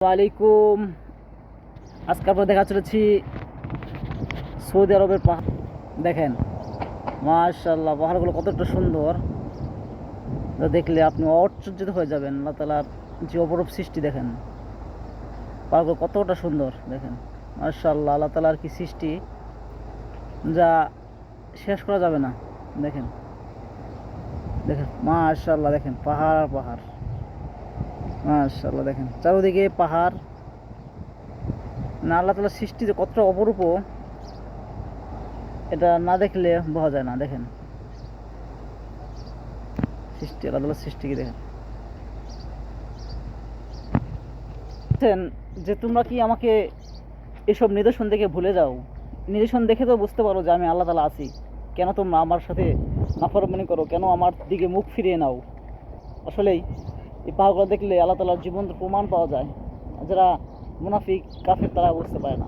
ওয়ালাইকুম। আজকে আমরা দেখা চলেছি সৌদি আরবের পাহাড়। দেখেন, মাশাআল্লাহ, পাহাড়গুলো কতটা সুন্দর। দেখলে আপনি আশ্চর্যিত হয়ে যাবেন। আল্লাহ তাআলার যে অপরূপ সৃষ্টি, দেখেন পাহাড়গুলো কতটা সুন্দর। দেখেন, মাশাআল্লাহ, আল্লাহ তাআলার কি সৃষ্টি, যা শেষ করা যাবে না। দেখেন দেখেন মাশাআল্লাহ, দেখেন পাহাড় আর পাহাড়। মাশাআল্লাহ, দেখেন চারদিকে পাহাড়। না, আল্লাহ তাআলার সৃষ্টি যে কতটা অপরূপ, এটা না দেখলে বোঝা যায় না। দেখেন সৃষ্টি, আল্লাহ তাআলার সৃষ্টি কি দেখেন। বলছেন যে তোমরা কি আমাকে এসব নিদর্শন দেখে ভুলে যাও? নিদর্শন দেখে তো বুঝতে পারো যে আমি আল্লাহ তাআলা আছি। কেন তোমরা আমার সাথে নাফরমানি করো? কেন আমার দিকে মুখ ফিরিয়ে নাও? আসলেই এই পাহাড়গুলো দেখলে আল্লাহ তাআলার জীবন্ত প্রমাণ পাওয়া যায়। যারা মুনাফিক কাফের, তারা বুঝতে পারে না।